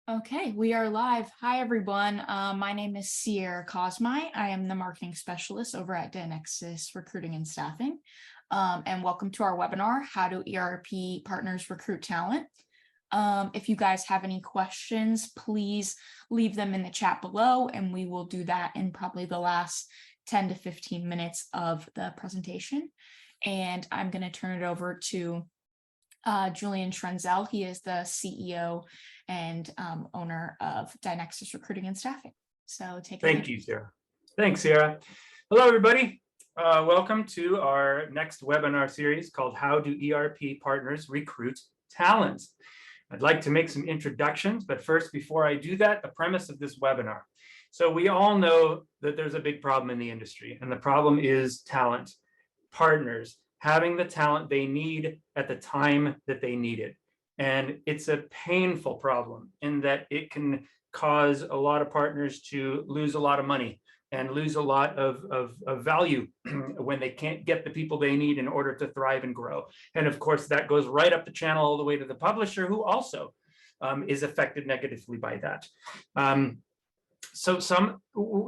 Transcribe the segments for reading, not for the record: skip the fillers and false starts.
Okay, we are live. Hi, everyone. My name is Sierra Cosmai. I am the marketing specialist over at Dynexus Recruiting and Staffing. And welcome to our webinar, How do ERP Partners Recruit Talent? If you guys have any questions, please leave them in the chat below, and we will do that in probably the last 10 to 15 minutes of the presentation. And I'm going to turn it over to Julian Schrenzel. He is the CEO and owner of Dynexus Recruiting and Staffing. So take it away. Thank you, Sarah. Thanks, Sarah. Hello, everybody. Welcome to our next webinar series called How do ERP Partners Recruit Talent? I'd like to make some introductions, but first, before I do that, the premise of this webinar. So we all know that there's a big problem in the industry, and the problem is talent, partners, having the talent they need at the time that they need it. And it's a painful problem in that it can cause a lot of partners to lose a lot of money and lose a lot of value when they can't get the people they need in order to thrive and grow. And of course, that goes right up the channel all the way to the publisher, who also is affected negatively by that.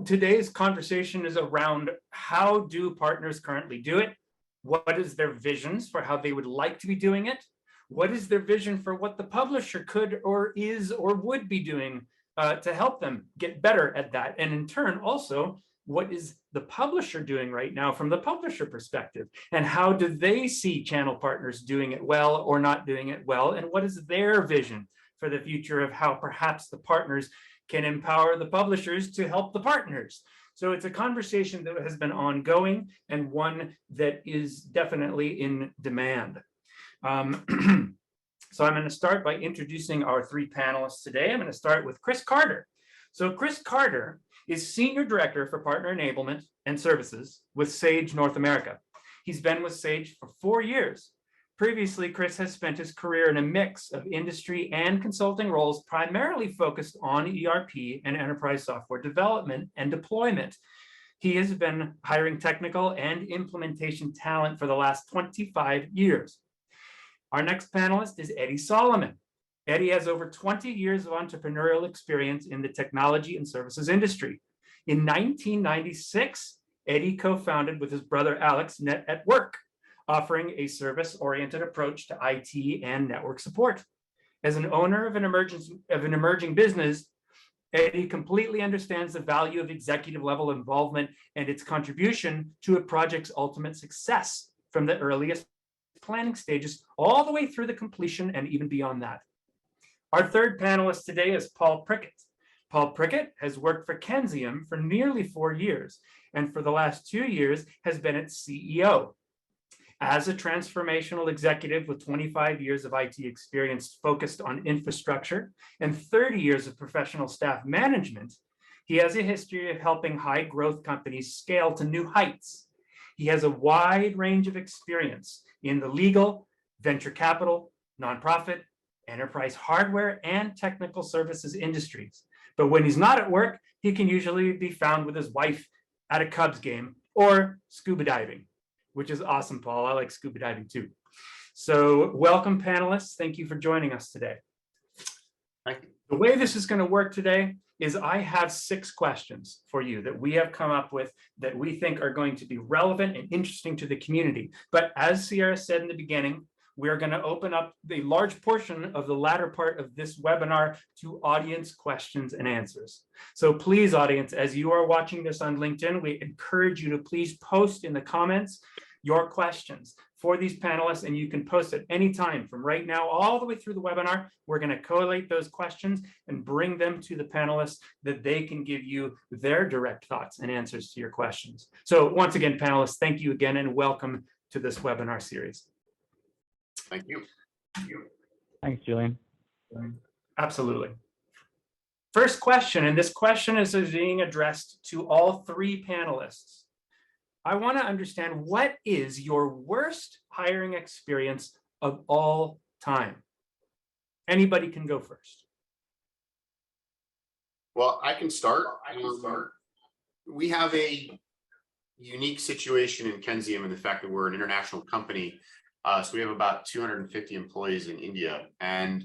Today's conversation is around how do partners currently do it? What is their visions for how they would like to be doing it? What is their vision for what the publisher could or is or would be doing to help them get better at that? And in turn, also, what is the publisher doing right now from the publisher perspective? And how do they see channel partners doing it well or not doing it well? And what is their vision for the future of how perhaps the partners can empower the publishers to help the partners? So it's a conversation that has been ongoing and one that is definitely in demand. So I'm going to start by introducing our three panelists today. I'm going to start with Chris Carter. So Chris Carter is Senior Director for Partner Enablement and Services with Sage North America. He's been with Sage for 4 years. Previously, Chris has spent his career in a mix of industry and consulting roles, primarily focused on ERP and enterprise software development and deployment. He has been hiring technical and implementation talent for the last 25 years. Our next panelist is Eddie Solomon. Eddie has over 20 years of entrepreneurial experience in the technology and services industry. In 1996, Eddie co-founded with his brother Alex Net at Work, offering a service-oriented approach to IT and network support. As an owner of an emerging business, Eddie completely understands the value of executive-level involvement and its contribution to a project's ultimate success, from the earliest planning stages all the way through the completion and even beyond that. Our third panelist today is Paul Prickett. Paul Prickett has worked for Kensium for nearly 4 years, and for the last 2 years has been its CEO. As a transformational executive with 25 years of IT experience focused on infrastructure and 30 years of professional staff management, he has a history of helping high growth companies scale to new heights. He has a wide range of experience in the legal, venture capital, nonprofit, enterprise hardware, and technical services industries. But when he's not at work, he can usually be found with his wife at a Cubs game or scuba diving, which is awesome, Paul. I like scuba diving too. So welcome, panelists. Thank you for joining us today. Thank you. The way this is going to work today is I have 6 questions for you that we have come up with that we think are going to be relevant and interesting to the community. But as Sierra said in the beginning, we're going to open up the large portion of the latter part of this webinar to audience questions and answers. So please, audience, as you are watching this on LinkedIn, we encourage you to please post in the comments your questions for these panelists, and you can post at any time from right now all the way through the webinar. We're going to collate those questions and bring them to the panelists that they can give you their direct thoughts and answers to your questions. So once again, panelists, thank you again and welcome to this webinar series. Thank you. Thanks, Julian. Absolutely. First question, and this question is being addressed to all 3 panelists. I want to understand, what is your worst hiring experience of all time? Anybody can go first. Well, I can start. We have a unique situation in Kensium in the fact that we're an international company. So we have about 250 employees in India, and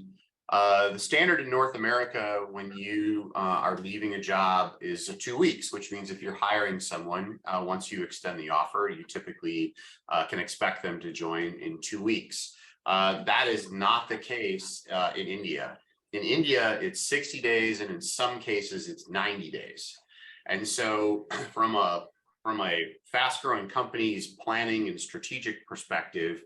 The standard in North America when you are leaving a job is 2 weeks, which means if you're hiring someone, once you extend the offer, you typically can expect them to join in 2 weeks. That is not the case in India. In India, it's 60 days, and in some cases, it's 90 days. And so from a fast-growing company's planning and strategic perspective,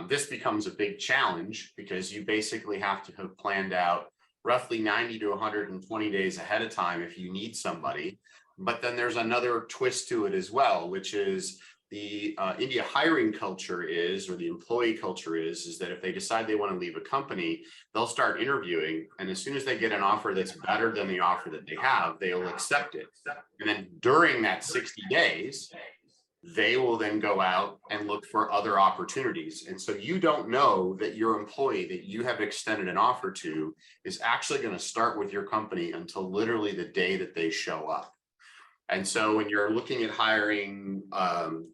this becomes a big challenge because you basically have to have planned out roughly 90 to 120 days ahead of time if you need somebody. But then there's another twist to it as well, which is the India hiring culture or the employee culture is that if they decide they want to leave a company, they'll start interviewing. And as soon as they get an offer that's better than the offer that they have, they'll accept it. And then during that 60 days, they will then go out and look for other opportunities. And so you don't know that your employee that you have extended an offer to is actually going to start with your company until literally the day that they show up. And so when you're looking at hiring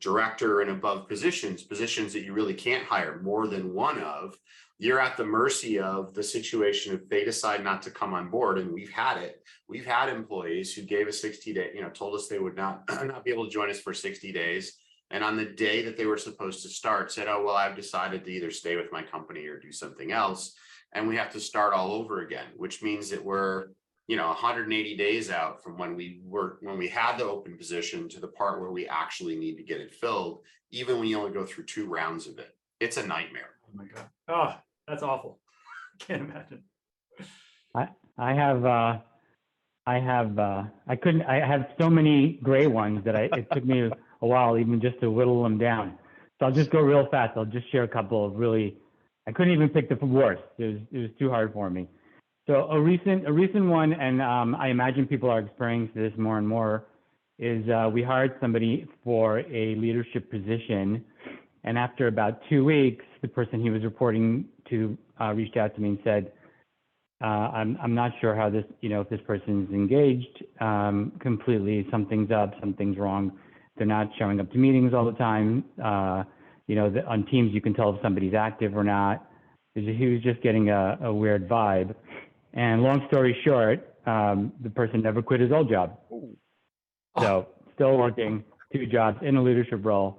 director and above positions that you really can't hire more than one of, you're at the mercy of the situation if they decide not to come on board. And we've had it. We've had employees who gave a 60-day, told us they would not be able to join us for 60 days. And on the day that they were supposed to start, said, oh, well, I've decided to either stay with my company or do something else. And we have to start all over again, which means that we're 180 days out from when we had the open position to the part where we actually need to get it filled, even when you only go through 2 rounds of it. It's a nightmare. Oh my God. Oh, that's awful. Can't imagine. I have so many gray ones that it took me a while even just to whittle them down. So I'll just go real fast. I'll just share a couple of I couldn't even pick the worst. It was too hard for me. So a recent one, and I imagine people are experiencing this more and more, is we hired somebody for a leadership position, and after about 2 weeks, the person he was reporting to reached out to me and said, I'm not sure how this, if this person's engaged completely, something's up, something's wrong. They're not showing up to meetings all the time. On Teams, you can tell if somebody's active or not. He was just getting a weird vibe. And long story short, the person never quit his old job. So still working 2 jobs in a leadership role.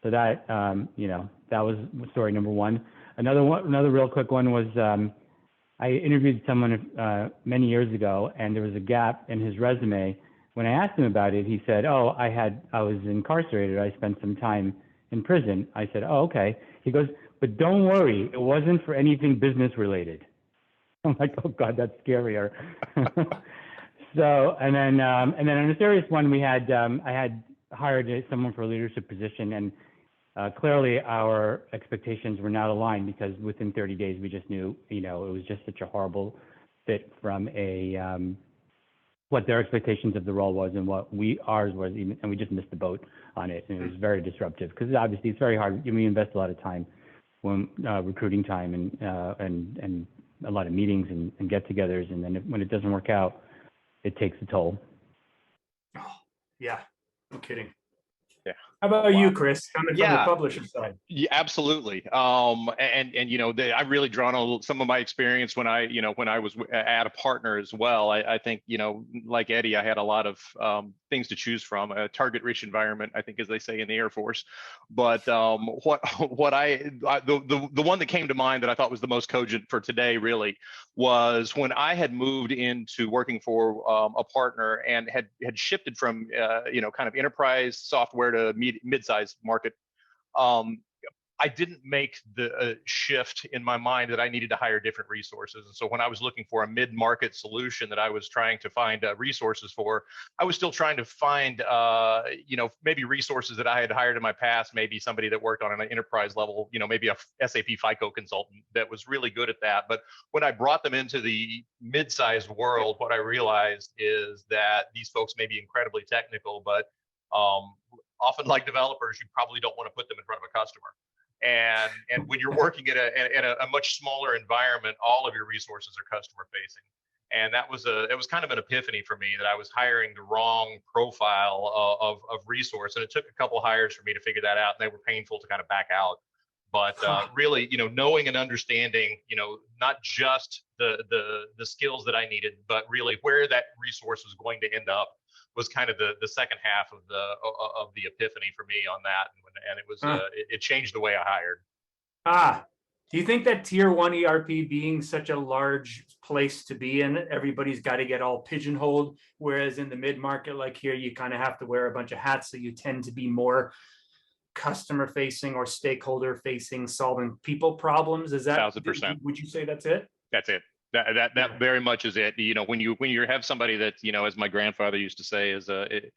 So that, that was story number one. Another real quick one was I interviewed someone many years ago, and there was a gap in his resume. When I asked him about it, he said, oh, I was incarcerated. I spent some time in prison. I said, oh, okay. He goes, but don't worry, it wasn't for anything business related. I'm like, oh God, that's scarier. So, and then on a serious one, I had hired someone for a leadership position, and clearly our expectations were not aligned because within 30 days we just knew, it was just such a horrible fit from what their expectations of the role was and what ours was, and we just missed the boat on it, and it was very disruptive because obviously it's very hard. We invest a lot of time when recruiting time and a lot of meetings and get-togethers, and then when it doesn't work out, it takes a toll. Oh, yeah, no kidding. Yeah. How about you, Chris, coming from the publisher side? Yeah, absolutely. I've really drawn on some of my experience when I was at a partner as well. I think, like Eddie, I had a lot of things to choose from, a target-rich environment, I think, as they say in the Air Force. But the one that came to mind that I thought was the most cogent for today really was when I had moved into working for a partner and had shifted from kind of enterprise software to mid-sized market. I didn't make the shift in my mind that I needed to hire different resources. And so when I was looking for a mid-market solution that I was trying to find resources for, I was still trying to find, maybe resources that I had hired in my past, maybe somebody that worked on an enterprise level, maybe a SAP FICO consultant that was really good at that. But when I brought them into the mid-sized world, what I realized is that these folks may be incredibly technical, but often like developers, you probably don't want to put them in front of a customer. And when you're working at a much smaller environment, all of your resources are customer facing. And it was kind of an epiphany for me that I was hiring the wrong profile of resource. And it took a couple hires for me to figure that out, and they were painful to kind of back out. But really, knowing and understanding, not just the skills that I needed, but really where that resource was going to end up was kind of the second half of the epiphany for me on that, and it was it changed the way I hired. Do you think that tier 1 ERP being such a large place to be in, everybody's got to get all pigeonholed, whereas in the mid-market, like here, you kind of have to wear a bunch of hats, so you tend to be more customer facing or stakeholder facing, solving people problems? Is that 1000%? Would you say that's it? That's it. That very much is it. When you have somebody that, as my grandfather used to say, is a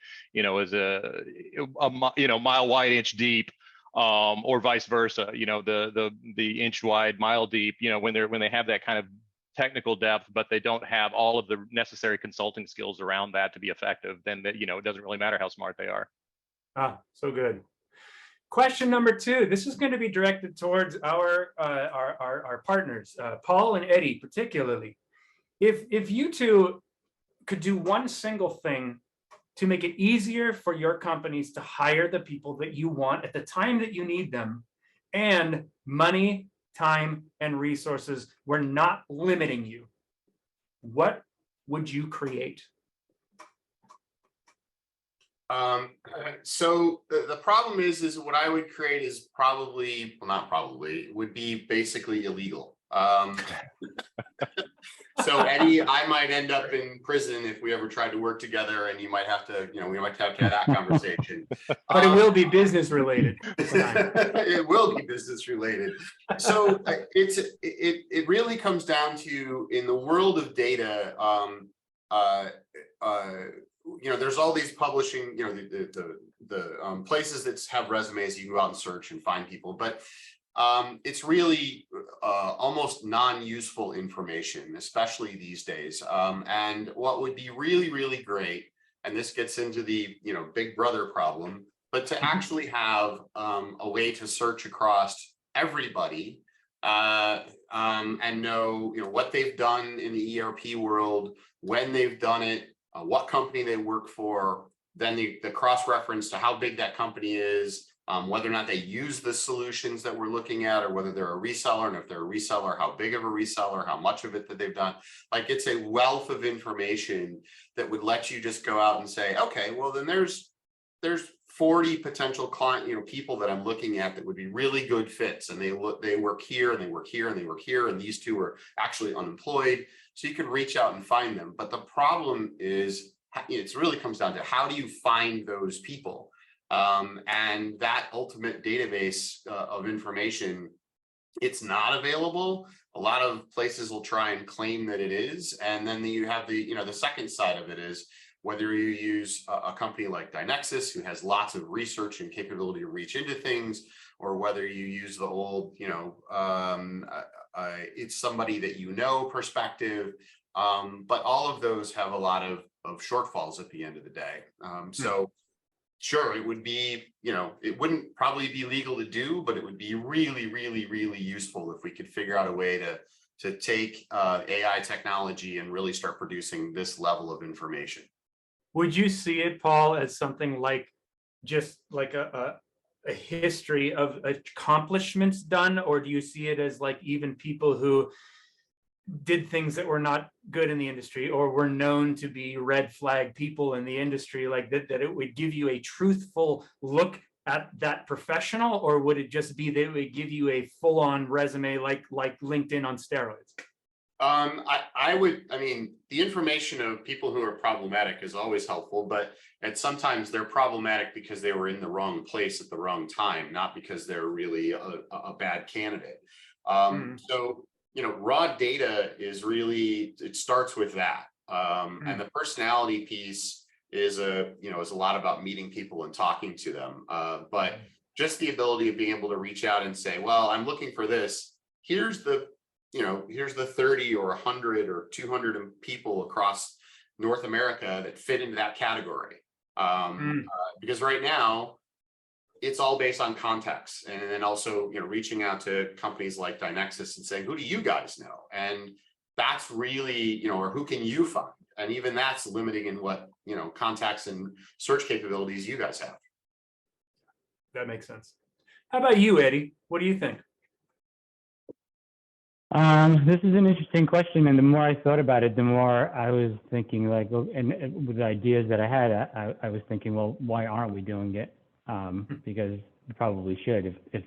mile wide, inch deep, or vice versa. The inch wide, mile deep. When they have that kind of technical depth, but they don't have all of the necessary consulting skills around that to be effective, then it doesn't really matter how smart they are. So good. Question number 2. This is going to be directed towards our partners, Paul and Eddie, particularly. If you two could do one single thing to make it easier for your companies to hire the people that you want at the time that you need them, and money, time, and resources were not limiting you, what would you create? So the problem is what I would create is probably, well, not probably, would be basically illegal. So Eddie, I might end up in prison if we ever tried to work together, and you might have to, we might have to have that conversation. But it will be business related. It will be business related. So it really comes down to, in the world of data, there's all these publishing, the places that have resumes you can go out and search and find people, but it's really almost non-useful information, especially these days. And what would be really, really great, and this gets into the big brother problem, but to actually have a way to search across everybody and know what they've done in the ERP world, when they've done it, what company they work for, then the cross-reference to how big that company is, whether or not they use the solutions that we're looking at, or whether they're a reseller, and if they're a reseller, how big of a reseller, how much of it that they've done. Like, it's a wealth of information that would let you just go out and say, okay, well, then there's 40 potential client, people that I'm looking at that would be really good fits, and they work here, and they work here, and they work here, and these two are actually unemployed. So you can reach out and find them. But the problem is, it really comes down to, how do you find those people? And that ultimate database of information, it's not available. A lot of places will try and claim that it is. And then you have the second side of it is, whether you use a company like Dynexus, who has lots of research and capability to reach into things, or whether you use the old, it's somebody that perspective. But all of those have a lot of shortfalls at the end of the day. So sure, it would be, it wouldn't probably be legal to do, but it would be really, really, really useful if we could figure out a way to take AI technology and really start producing this level of information. Would you see it, Paul, as something like just like a history of accomplishments done, or do you see it as like even people who did things that were not good in the industry, or were known to be red flag people in the industry, like that it would give you a truthful look at that professional? Or would it just be that it would give you a full-on resume like LinkedIn on steroids? The information of people who are problematic is always helpful, but sometimes they're problematic because they were in the wrong place at the wrong time, not because they're really a bad candidate. So, raw data is really, it starts with that. And the personality piece is a lot about meeting people and talking to them. But just the ability of being able to reach out and say, well, I'm looking for this. Here's the 30 or 100 or 200 people across North America that fit into that category. Because right now, it's all based on context. And then also, reaching out to companies like Dynexus and saying, who do you guys know? And that's really, or who can you find? And even that's limiting in what, contacts and search capabilities you guys have. That makes sense. How about you, Eddie? What do you think? This is an interesting question, and the more I thought about it, the more I was thinking, like, well, and with the ideas that I had, I was thinking, well, why aren't we doing it? Because we probably should, if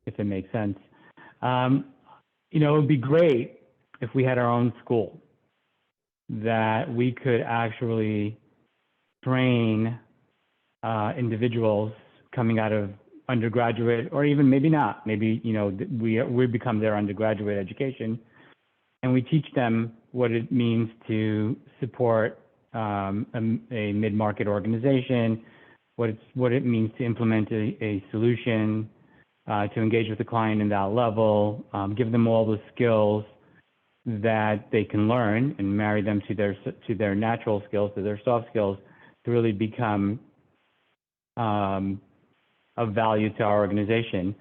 it makes sense. You know, it would be great if we had our own school that we could actually train individuals coming out of undergraduate, or even maybe not. Maybe, you know, we become their undergraduate education, and we teach them what it means to support a mid-market organization, what it means to implement a solution, to engage with the client in that level, give them all the skills that they can learn and marry them to their natural skills, to their soft skills, to really become of value to our organization.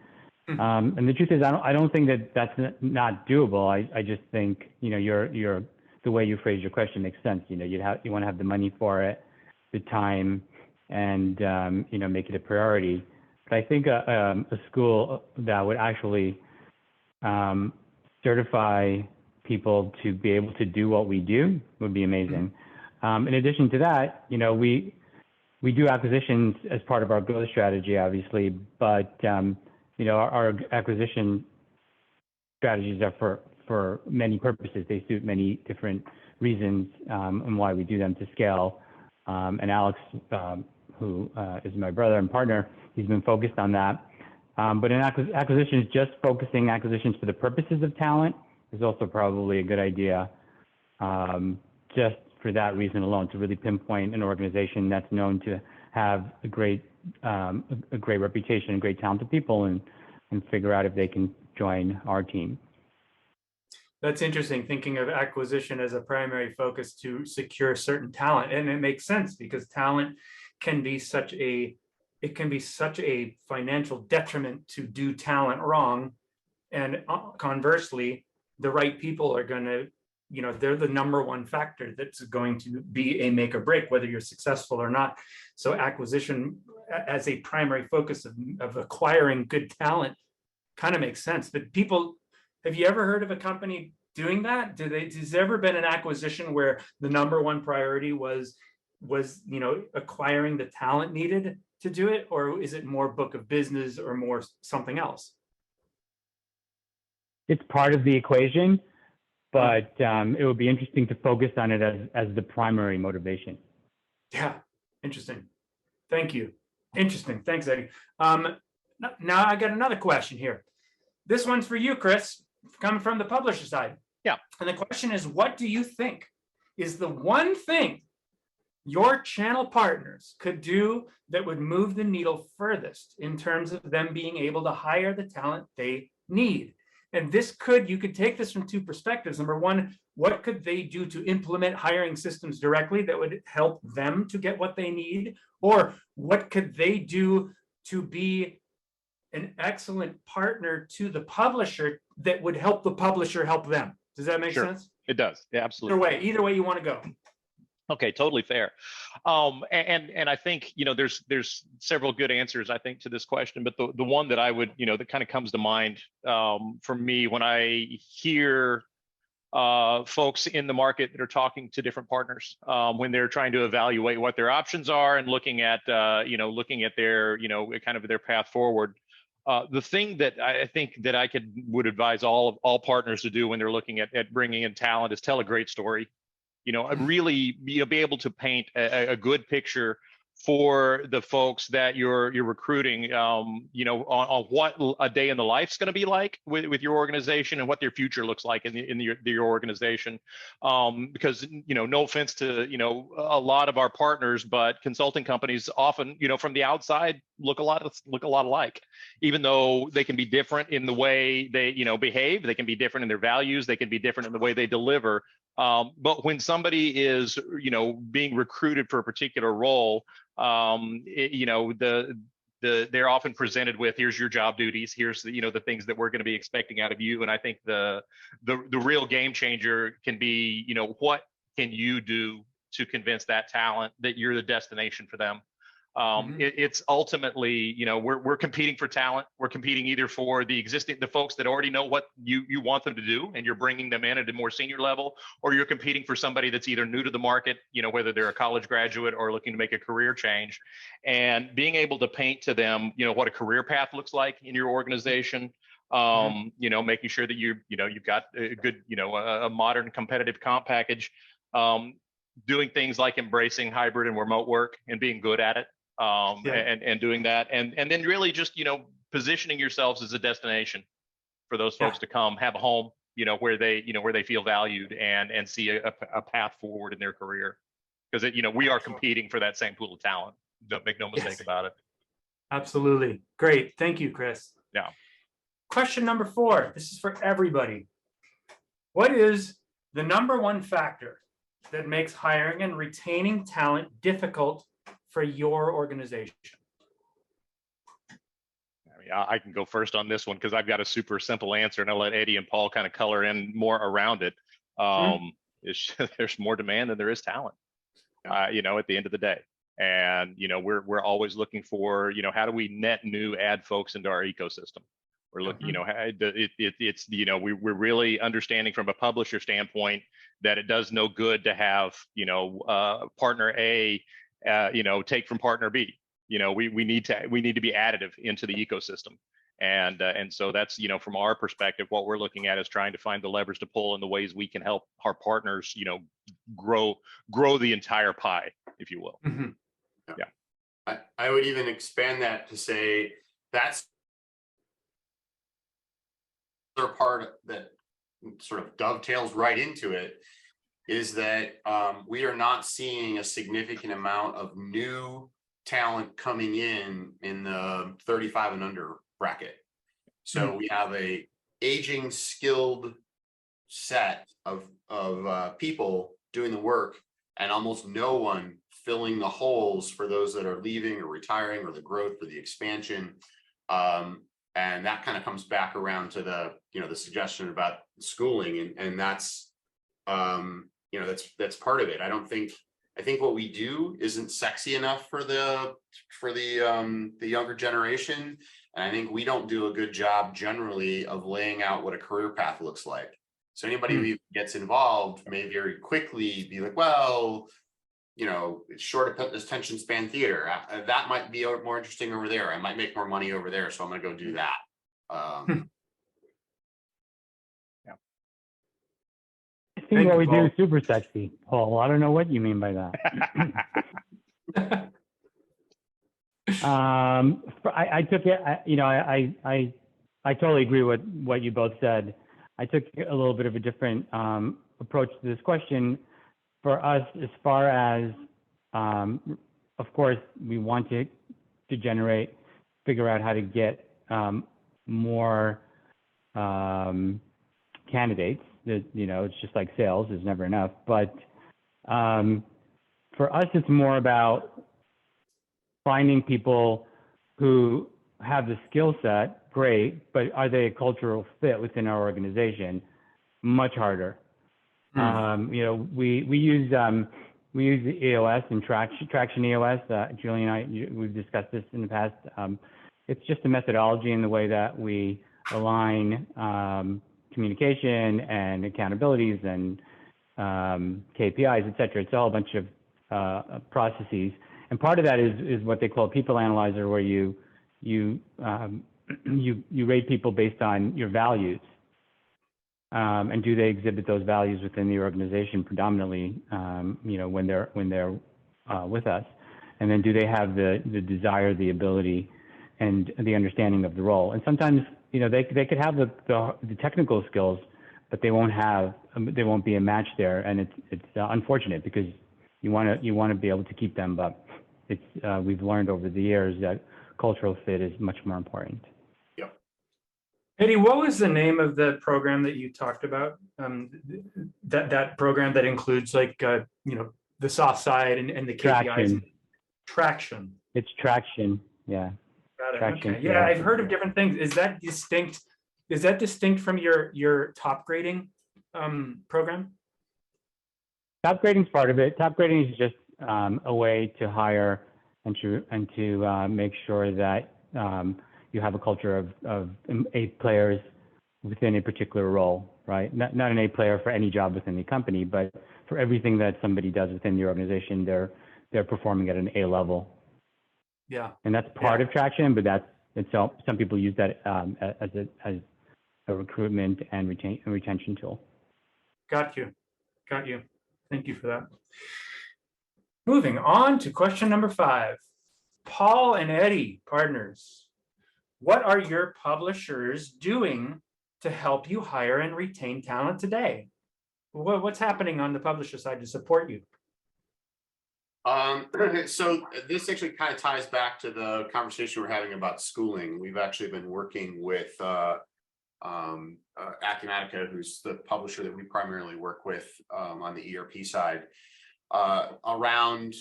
And the truth is, I don't think that that's not doable. I just think, you know, the way you phrase your question makes sense. You know, you want to have the money for it, the time, and you know, make it a priority. But I think a school that would actually certify people to be able to do what we do would be amazing. In addition to that, you know, we do acquisitions as part of our growth strategy, obviously, but you know, our acquisition strategies are for many purposes. They suit many different reasons and why we do them to scale. And Alex, who is my brother and partner, he's been focused on that. But in acquisitions, just focusing acquisitions for the purposes of talent is also probably a good idea. Just for that reason alone, to really pinpoint an organization that's known to have a great reputation and great talented people, and figure out if they can join our team. That's interesting, thinking of acquisition as a primary focus to secure certain talent. And it makes sense, because talent can be such a financial detriment to do talent wrong. And conversely, the right people are going to, you know, they're the number one factor that's going to be a make or break, whether you're successful or not. So acquisition as a primary focus of acquiring good talent kind of makes sense. But people, have you ever heard of a company doing that? Has there ever been an acquisition where the number one priority was, you know, acquiring the talent needed to do it? Or is it more book of business or more something else? It's part of the equation, but it would be interesting to focus on it as the primary motivation. Yeah, interesting. Thank you. Interesting. Thanks, Eddie. Now I got another question here. This one's for you, Chris, coming from the publisher side. Yeah. And the question is, what do you think is the one thing your channel partners could do that would move the needle furthest in terms of them being able to hire the talent they need? And you could take this from two perspectives. Number one, what could they do to implement hiring systems directly that would help them to get what they need? Or what could they do to be an excellent partner to the publisher that would help the publisher help them? Does that make sense? It does. Yeah, absolutely. Either way you want to go. Okay, totally fair. And I think, you know, there's several good answers, I think, to this question, but the one that I would, you know, that kind of comes to mind for me when I hear folks in the market that are talking to different partners when they're trying to evaluate what their options are and looking at their, you know, kind of their path forward. The thing that I think that I would advise all partners to do when they're looking at bringing in talent is tell a great story. You know, really, you know, be able to paint a good picture for the folks that you're recruiting, you know, on what a day in the life's going to be like with your organization, and what their future looks like in your organization. Because, you know, no offense to, you know, a lot of our partners, but consulting companies often, you know, from the outside look a lot alike, even though they can be different in the way they, you know, behave. They can be different in their values. They can be different in the way they deliver. But when somebody is, you know, being recruited for a particular role, you know, they're often presented with, here's your job duties, here's the, you know, the things that we're going to be expecting out of you. And I think the real game changer can be, you know, what can you do to convince that talent that you're the destination for them? It's ultimately, you know, we're competing for talent. We're competing either for the folks that already know what you want them to do, and you're bringing them in at a more senior level, or you're competing for somebody that's either new to the market, you know, whether they're a college graduate or looking to make a career change, and being able to paint to them, you know, what a career path looks like in your organization. You know, making sure that you've got a good, you know, a modern competitive comp package, doing things like embracing hybrid and remote work and being good at it. And doing that, and then really just, you know, positioning yourselves as a destination for those folks to come have a home, you know, where they feel valued and see a path forward in their career, because you know, we are competing for that same pool of talent. Don't make no mistake about it. Absolutely. Great. Thank you, Chris. Yeah. Question number 4. This is for everybody. What is the number one factor that makes hiring and retaining talent difficult for your organization? I mean, I can go first on this one because I've got a super simple answer, and I'll let Eddie and Paul kind of color in more around it. There's more demand than there is talent, you know, at the end of the day. And, you know, we're always looking for, you know, how do we net new add folks into our ecosystem? We're looking, you know, it's, you know, we're really understanding from a publisher standpoint that it does no good to have, you know, partner A, you know, take from partner B. You know, we need to be additive into the ecosystem. And so that's, you know, from our perspective, what we're looking at is trying to find the levers to pull and the ways we can help our partners, you know, grow the entire pie, if you will. Yeah. I would even expand that to say that's the part that sort of dovetails right into it, is that we are not seeing a significant amount of new talent coming in the 35 and under bracket. So we have a aging, skilled set of people doing the work, and almost no one filling the holes for those that are leaving or retiring, or the growth or the expansion. And that kind of comes back around to the, you know, the suggestion about schooling, and that's, you know, that's part of it. I think what we do isn't sexy enough for the younger generation, and I think we don't do a good job generally of laying out what a career path looks like. So anybody who gets involved may very quickly be like, well, you know, it's short attention span theater. That might be more interesting over there. I might make more money over there, so I'm going to go do that. I think what we do is super sexy, Paul. I don't know what you mean by that. I took it, you know, I totally agree with what you both said. I took a little bit of a different approach to this question. For us, as far as, of course, we want to figure out how to get more candidates. That, you know, it's just like sales, there's never enough. But for us, it's more about finding people who have the skill set, great, but are they a cultural fit within our organization? Much harder. You know, we use EOS and Traction EOS. Julie and I, we've discussed this in the past. It's just a methodology in the way that we align communication and accountabilities and KPIs, et cetera. It's all a bunch of processes. And part of that is what they call people analyzer, where you rate people based on your values. And do they exhibit those values within the organization predominantly, you know, when they're with us? And then do they have the desire, the ability, and the understanding of the role? And sometimes, you know, they could have the technical skills, but they won't be a match there. And it's unfortunate, because you want to be able to keep them, but we've learned over the years that cultural fit is much more important. Eddie, what was the name of the program that you talked about? That program that includes, like, you know, the soft side and the KPIs. Traction. It's Traction. Yeah. Got it. Traction. Okay. Yeah, I've heard of different things. Is that distinct? Is that distinct from your top grading program? Top grading is part of it. Top grading is just a way to hire to make sure that you have a culture of A players within a particular role, right? Not an A player for any job within the company, but for everything that somebody does within the organization, they're performing at an A level. Yeah. And that's part of traction, but so some people use that as a recruitment and retention tool. Got you. Thank you for that. Moving on to question number 5. Paul and Eddie, partners, what are your publishers doing to help you hire and retain talent today? What's happening on the publisher side to support you? So this actually kind of ties back to the conversation we're having about schooling. We've actually been working with Acumatica, who's the publisher that we primarily work with on the ERP side, around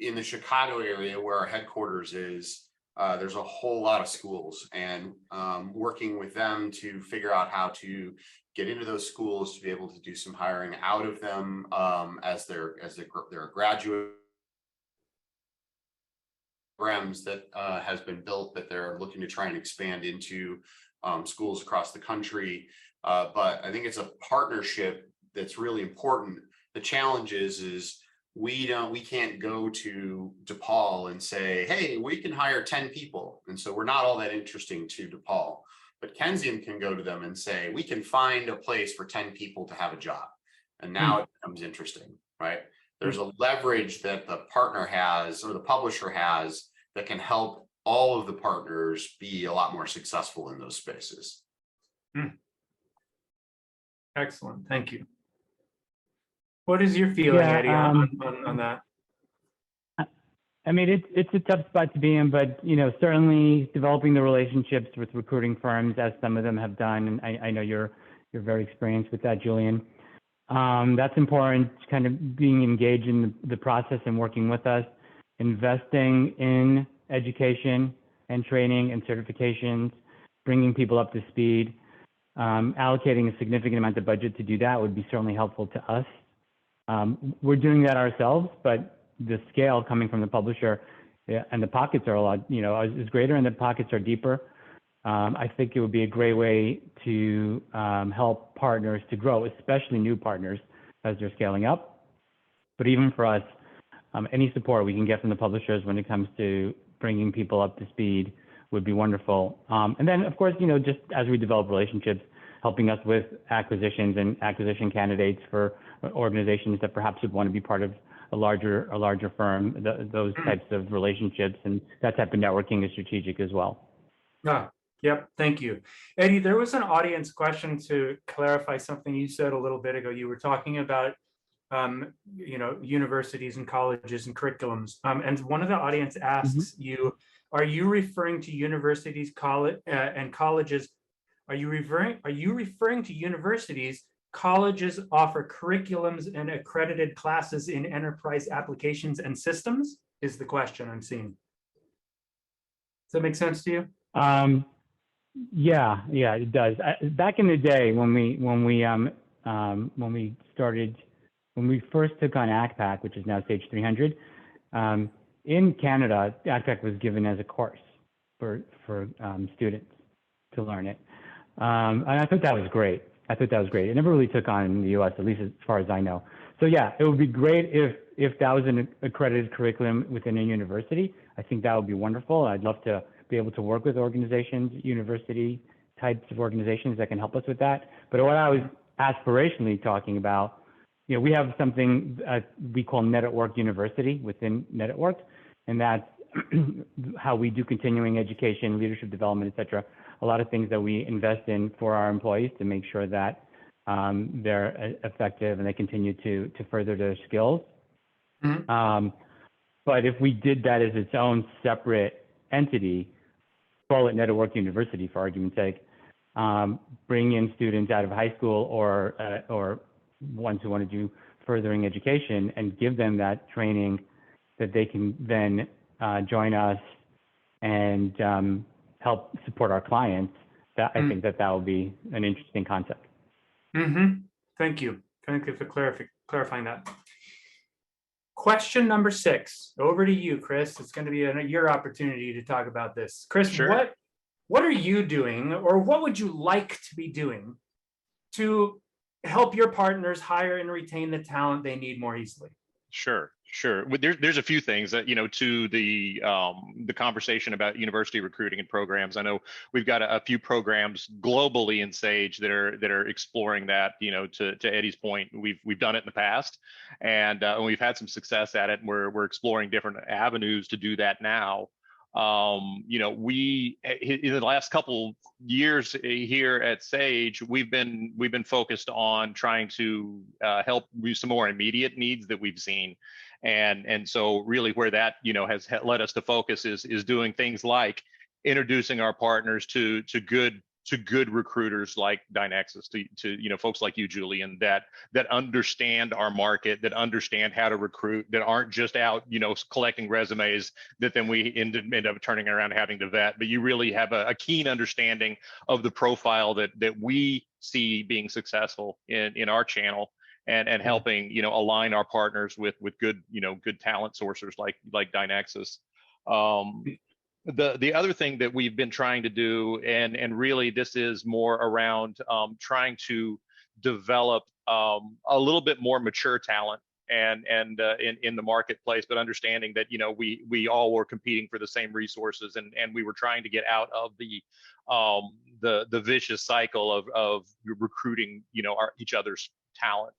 in the Chicago area where our headquarters is. There's a whole lot of schools, and working with them to figure out how to get into those schools to be able to do some hiring out of them as they're graduate programs that has been built that they're looking to try and expand into schools across the country. But I think it's a partnership that's really important. The challenge is we can't go to DePaul and say, hey, we can hire 10 people. And so we're not all that interesting to DePaul. But Kensium can go to them and say, we can find a place for 10 people to have a job. And now it becomes interesting, right? There's a leverage that the partner has or the publisher has that can help all of the partners be a lot more successful in those spaces. Excellent. Thank you. What is your feeling, Eddie, on that? I mean, it's a tough spot to be in, but certainly developing the relationships with recruiting firms, as some of them have done, and I know you're very experienced with that, Julian. That's important. Kind of being engaged in the process and working with us, investing in education and training and certifications, bringing people up to speed, allocating a significant amount of budget to do that would be certainly helpful to us. We're doing that ourselves, but the scale coming from the publisher and the pockets are a lot, is greater and the pockets are deeper. I think it would be a great way to help partners to grow, especially new partners as they're scaling up. But even for us, any support we can get from the publishers when it comes to bringing people up to speed would be wonderful. And then, of course, just as we develop relationships, helping us with acquisitions and acquisition candidates for organizations that perhaps would want to be part of a larger firm, those types of relationships and that type of networking is strategic as well. Yep. Thank you. Eddie, there was an audience question to clarify something you said a little bit ago. You were talking about, universities and colleges and curriculums. And one of the audience asks you, are you referring to universities, and colleges? Are you referring to universities? Colleges offer curriculums and accredited classes in enterprise applications and systems is the question I'm seeing. Does that make sense to you? Yeah, it does. Back in the day when we first took on ACPAC, which is now Sage 300, in Canada, ACPAC was given as a course for students to learn it. And I thought that was great. It never really took on in the US, at least as far as I know. So yeah, it would be great if that was an accredited curriculum within a university. I think that would be wonderful. I'd love to be able to work with organizations, university types of organizations that can help us with that. But what I was aspirationally talking about, we have something we call Net at Work University within Net at Work, and that's how we do continuing education, leadership development, et cetera. A lot of things that we invest in for our employees to make sure that they're effective and they continue to further their skills. But if we did that as its own separate entity, call it Net at Work University for argument's sake, bring in students out of high school or ones who want to do furthering education and give them that training that they can then join us and help support our clients. That I think that will be an interesting concept. Thank you. Thank you for clarifying that. Question number 6, over to you, Chris. It's going to be your opportunity to talk about this. Chris, Sure. what are you doing, or what would you like to be doing to help your partners hire and retain the talent they need more easily? Sure. Well, there's a few things that, to the conversation about university recruiting and programs. I know we've got a few programs globally in Sage that are exploring that. To Eddie's point, we've done it in the past, and we've had some success at it. And we're exploring different avenues to do that now. We in the last couple years here at Sage, we've been focused on trying to help with some more immediate needs that we've seen, and so really where that has led us to focus is doing things like introducing our partners to good recruiters like Dynexus, to folks like you, Julian, that understand our market, that understand how to recruit, that aren't just out collecting resumes that then we end up turning around having to vet, but you really have a keen understanding of the profile that we see being successful in our channel, and helping align our partners with good good talent sourcers like Dynexus. The other thing that we've been trying to do, and really this is more around trying to develop a little bit more mature talent and in the marketplace, but understanding that we all were competing for the same resources, and we were trying to get out of the vicious cycle of recruiting each other's talent.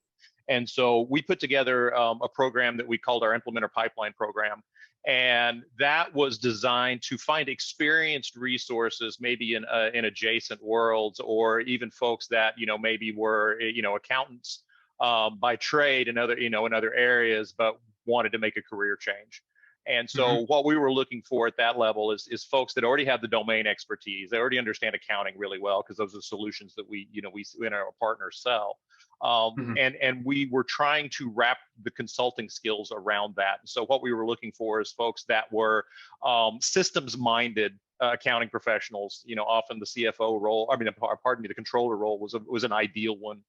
And so we put together a program that we called our Implementer Pipeline program. And that was designed to find experienced resources, maybe in adjacent worlds, or even folks that maybe were accountants by trade in other areas, but wanted to make a career change. And so what we were looking for at that level is folks that already have the domain expertise. They already understand accounting really well, because those are solutions that we and our partners sell. And we were trying to wrap the consulting skills around that. So what we were looking for is folks that were systems-minded accounting professionals. Often the CFO role, the controller role was an ideal one.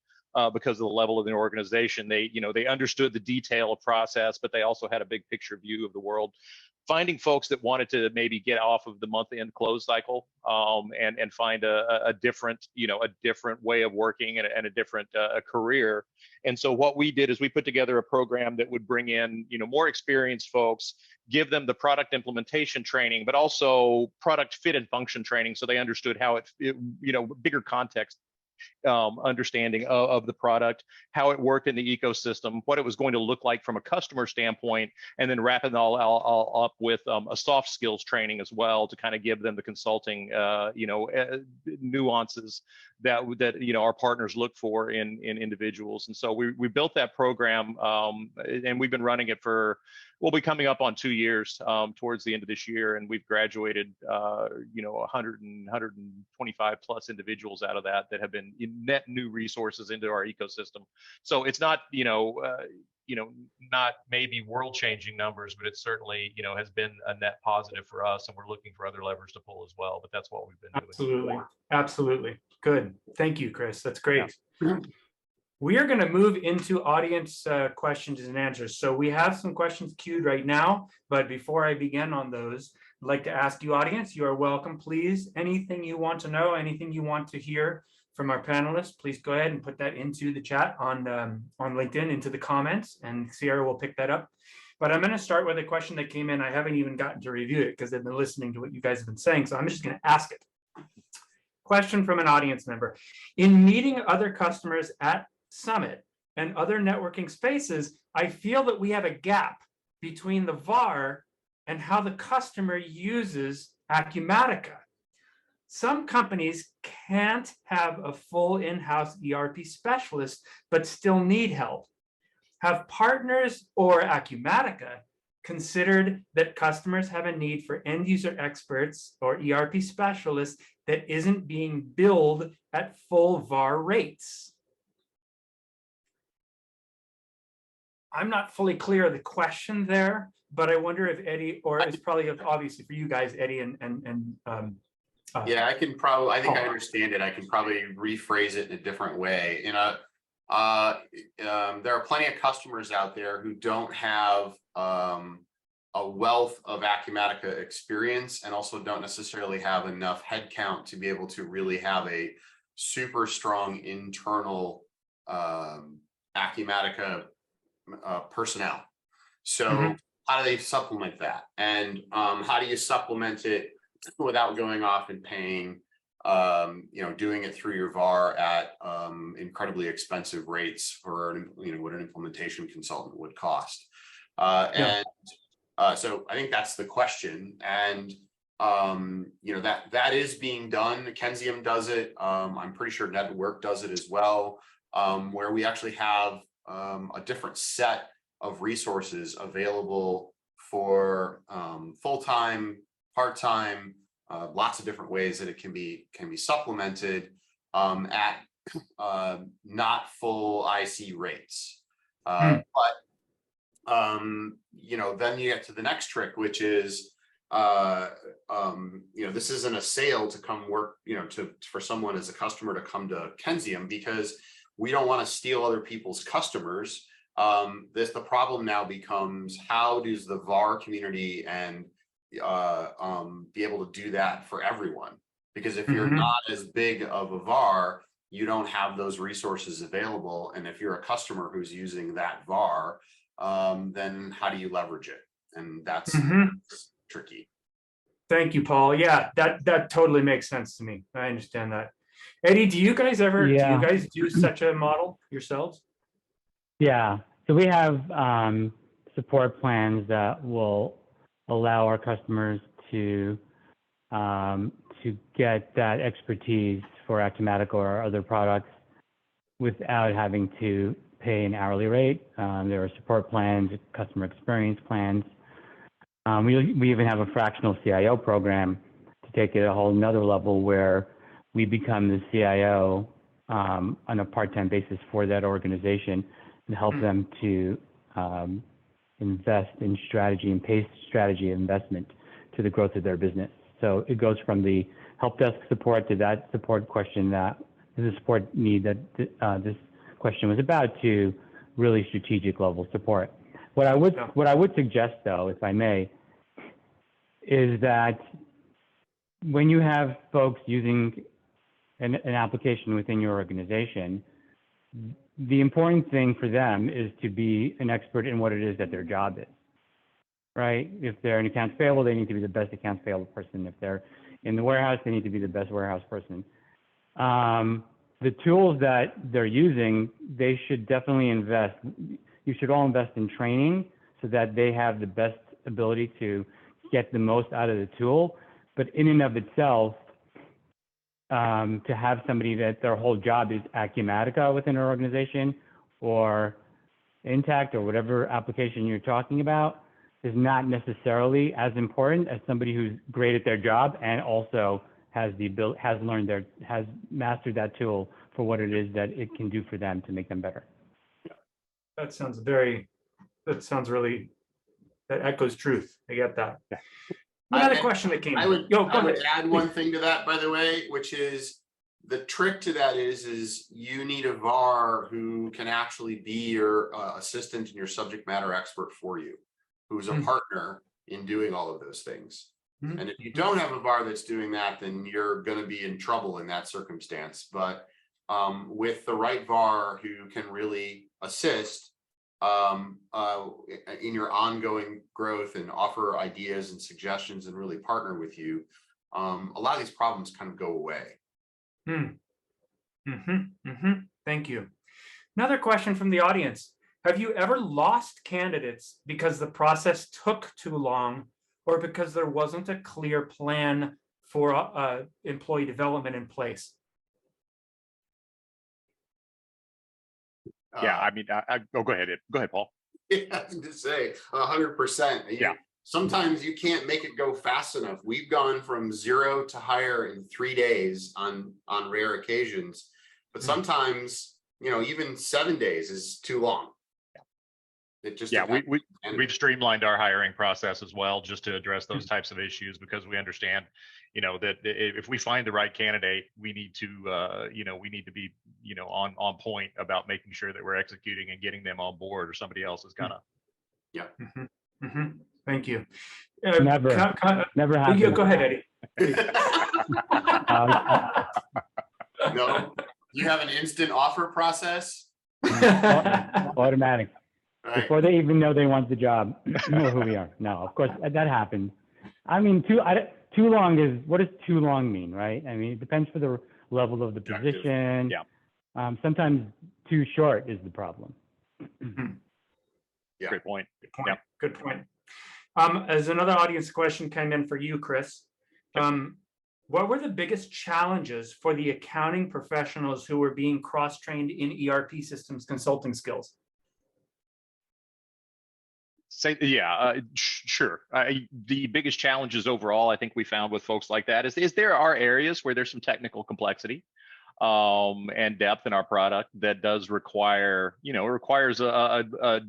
Because of the level of the organization, they understood the detail of process, but they also had a big picture view of the world. Finding folks that wanted to maybe get off of the month-end close cycle, and find a different way of working, and a different career. And so what we did is we put together a program that would bring in more experienced folks, give them the product implementation training, but also product fit and function training, so they understood how it bigger context. Understanding of the product, how it worked in the ecosystem, what it was going to look like from a customer standpoint, and then wrapping it all up with a soft skills training as well, to kind of give them the consulting nuances that our partners look for in individuals. And so we built that program, and we've been running it we'll be coming up on 2 years towards the end of this year, and we've graduated 125 plus individuals out of that have been net new resources into our ecosystem. So it's not not maybe world changing numbers, but it certainly has been a net positive for us, and we're looking for other levers to pull as well. But that's what we've been doing. Absolutely. Good. Thank you, Chris. That's great. Yeah. We are going to move into audience questions and answers. So we have some questions queued right now, but before I begin on those, I'd like to ask you, audience, you are welcome. Please, anything you want to know, anything you want to hear from our panelists, please go ahead and put that into the chat on LinkedIn, into the comments, and Sierra will pick that up. But I'm going to start with a question that came in. I haven't even gotten to review it because I've been listening to what you guys have been saying, so I'm just going to ask it. Question from an audience member. In meeting other customers at Summit and other networking spaces, I feel that we have a gap between the VAR and how the customer uses Acumatica. Some companies can't have a full in-house ERP specialist, but still need help. Have partners or Acumatica considered that customers have a need for end user experts or ERP specialists that isn't being billed at full VAR rates? I'm not fully clear of the question there, but I wonder if Eddie, or it's probably obviously for you guys, Eddie yeah, I think I understand it. I can probably rephrase it in a different way. There are plenty of customers out there who don't have a wealth of Acumatica experience and also don't necessarily have enough headcount to be able to really have a super strong internal Acumatica personnel. So how do they supplement that? And how do you supplement it without going off and paying, doing it through your VAR at incredibly expensive rates for, what an implementation consultant would cost. So I think that's the question. And, that is being done. Kensium does it. I'm pretty sure Network does it as well, where we actually have a different set of resources available for full-time, part-time, lots of different ways that it can be supplemented at not full IC rates. But then you get to the next trick, which is this isn't a sale to come work, for someone as a customer to come to Kensium, because we don't want to steal other people's customers. The problem now becomes, how does the VAR community and be able to do that for everyone? Because if you're not as big of a VAR, you don't have those resources available. And if you're a customer who's using that VAR, then how do you leverage it? And that's tricky. Thank you, Paul. Yeah, that totally makes sense to me. I understand that. Eddie, do you guys do such a model yourselves? Yeah, so we have support plans that will allow our customers to get that expertise for Acumatica or other products without having to pay an hourly rate. There are support plans, customer experience plans. We even have a fractional CIO program to take it a whole nother level, where we become the CIO on a part-time basis for that organization and help them to invest in strategy and pace strategy investment to the growth of their business. So it goes from the help desk support to that support question, that the support need that this question was about, to really strategic level support. What I would suggest, though, if I may, is that when you have folks using an application within your organization, the important thing for them is to be an expert in what it is that their job is, right? If they're in accounts payable, they need to be the best accounts payable person. If they're in the warehouse, they need to be the best warehouse person. The tools that they're using, they should definitely invest. You should all invest in training so that they have the best ability to get the most out of the tool. But in and of itself, to have somebody that their whole job is Acumatica within an organization, or Intact, or whatever application you're talking about, is not necessarily as important as somebody who's great at their job and also has mastered that tool for what it is that it can do for them to make them better. That echoes truth. I get that. Yeah. Another question that came. I would add one thing to that, by the way, which is the trick to that is you need a VAR who can actually be your assistant and your subject matter expert for you, who's a partner in doing all of those things. And if you don't have a VAR that's doing that, then you're going to be in trouble in that circumstance. But with the right VAR who can really assist in your ongoing growth and offer ideas and suggestions and really partner with you, a lot of these problems kind of go away. Thank you. Another question from the audience. Have you ever lost candidates because the process took too long, or because there wasn't a clear plan for employee development in place? Yeah, I mean, go ahead. Go ahead, Paul. Yeah, to say 100%. Yeah. Sometimes you can't make it go fast enough. We've gone from 0 to hire in 3 days on rare occasions, but sometimes, even 7 days is too long. It just Yeah, depends. we've streamlined our hiring process as well, just to address those types of issues, because we understand, that if we find the right candidate, we need to, we need to be, on point about making sure that we're executing and getting them on board, or somebody else is gonna. Yeah. Thank you. Never happened. Yeah, go ahead, Eddie. No, you have an instant offer process. Automatic. Right. Before they even know they want the job, know who we are. No, of course that happens. I mean, too long is, what does too long mean, right? I mean, it depends for the level of the position. Yeah. Sometimes too short is the problem. Yeah. Great point. Good point. Yeah. Good point. As another audience question came in for you, Chris, what were the biggest challenges for the accounting professionals who were being cross-trained in ERP systems consulting skills? Sure. The biggest challenges overall, I think we found with folks like that is there are areas where there's some technical complexity and depth in our product that does require, requires at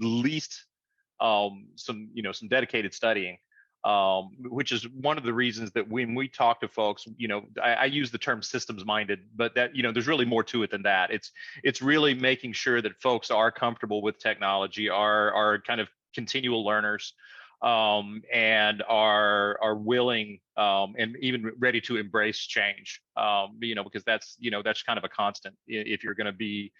least some dedicated studying, which is one of the reasons that when we talk to folks, I use the term systems minded, but that, there's really more to it than that. It's really making sure that folks are comfortable with technology, are kind of continual learners, and are willing and even ready to embrace change, because that's kind of a constant if you're going to be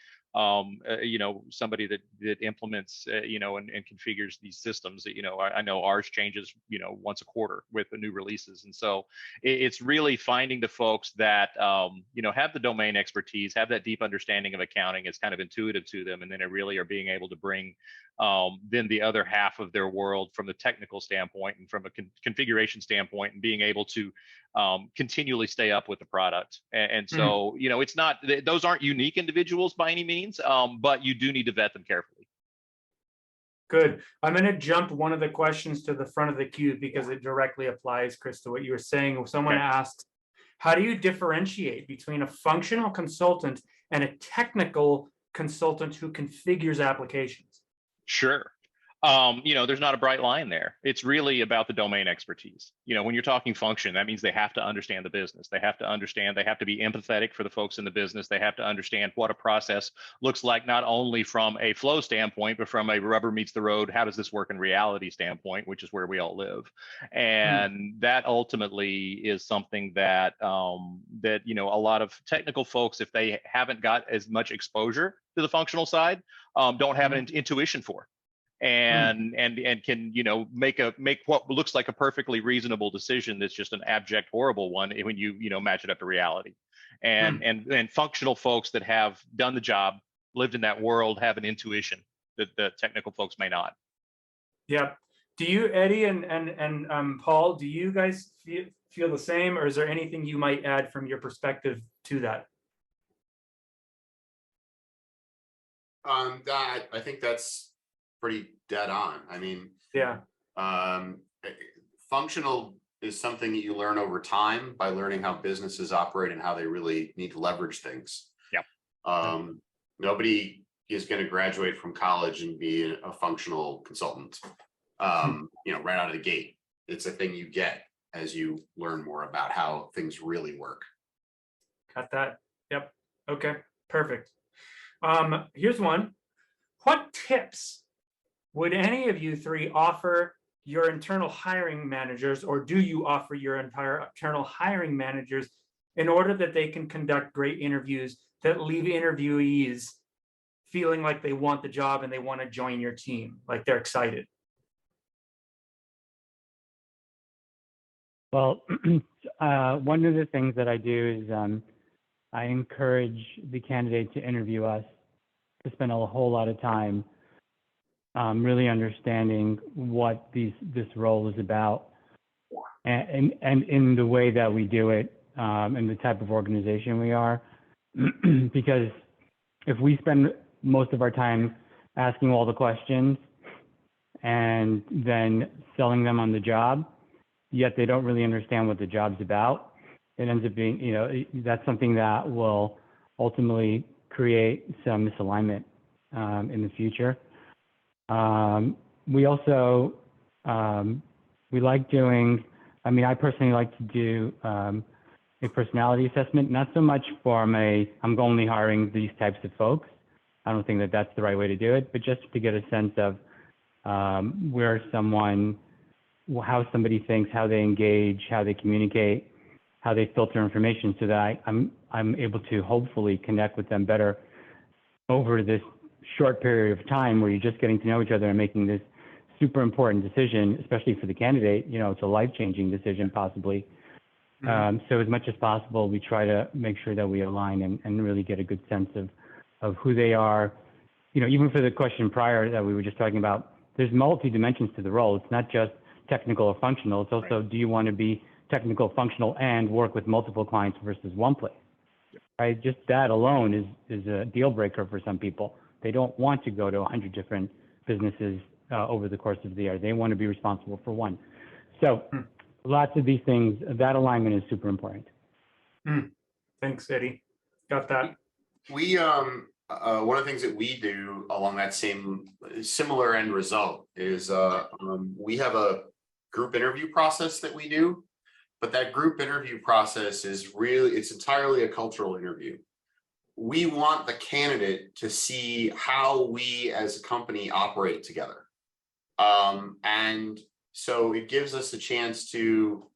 somebody that implements, and configures these systems. I know ours changes, once a quarter with the new releases. And so it's really finding the folks that, have the domain expertise, have that deep understanding of accounting. It's kind of intuitive to them. And then they really are being able to bring then the other half of their world from the technical standpoint and from a configuration standpoint, and being able to continually stay up with the product. And so, it's not, those aren't unique individuals by any means, but you do need to vet them carefully. Good. I'm going to jump one of the questions to the front of the queue because it directly applies, Chris, to what you were saying. Someone asked, how do you differentiate between a functional consultant and a technical consultant who configures applications? Sure. There's not a bright line there. It's really about the domain expertise. When you're talking function, that means they have to understand the business. They have to be empathetic for the folks in the business. They have to understand what a process looks like, not only from a flow standpoint, but from a rubber meets the road, how does this work in reality standpoint, which is where we all live. And that ultimately is something that, a lot of technical folks, if they haven't got as much exposure to the functional side, don't have an intuition for. And can make what looks like a perfectly reasonable decision that's just an abject horrible one when you match it up to reality. And functional folks that have done the job, lived in that world, have an intuition that the technical folks may not. Yeah. Do you, Eddie and Paul, do you guys feel the same, or is there anything you might add from your perspective to that? I think that's pretty dead on. I mean, functional is something that you learn over time by learning how businesses operate and how they really need to leverage things. Yeah. Nobody is going to graduate from college and be a functional consultant, right out of the gate. It's a thing you get as you learn more about how things really work. Got that. Yep. Okay, perfect. Here's one. What tips would any of you three offer your internal hiring managers, or do you offer your internal hiring managers in order that they can conduct great interviews that leave interviewees feeling like they want the job and they want to join your team, like they're excited? Well, one of the things that I do is I encourage the candidate to interview us, to spend a whole lot of time really understanding what this role is about, and in the way that we do it, and the type of organization we are. Because if we spend most of our time asking all the questions and then selling them on the job, yet they don't really understand what the job's about, it ends up being, that's something that will ultimately create some misalignment in the future. We also, we like doing, I personally like to do a personality assessment, not so much from I'm only hiring these types of folks. I don't think that that's the right way to do it, but just to get a sense of where someone, how somebody thinks, how they engage, how they communicate, how they filter information, so that I'm able to hopefully connect with them better over this short period of time where you're just getting to know each other and making this super important decision, especially for the candidate. It's a life-changing decision possibly. So as much as possible, we try to make sure that we align and really get a good sense of who they are. Even for the question prior that we were just talking about, there's multi-dimensions to the role. It's not just technical or functional. It's also, do you want to be technical, functional, and work with multiple clients versus one place? Right? Just that alone is a deal breaker for some people. They don't want to go to 100 different businesses over the course of the year. They want to be responsible for one. So lots of these things, that alignment is super important. Thanks, Eddie. Got that. We one of the things that we do along that similar end result is we have a group interview process that we do, but that group interview process is it's entirely a cultural interview. We want the candidate to see how we as a company operate together. And so it gives us a chance to,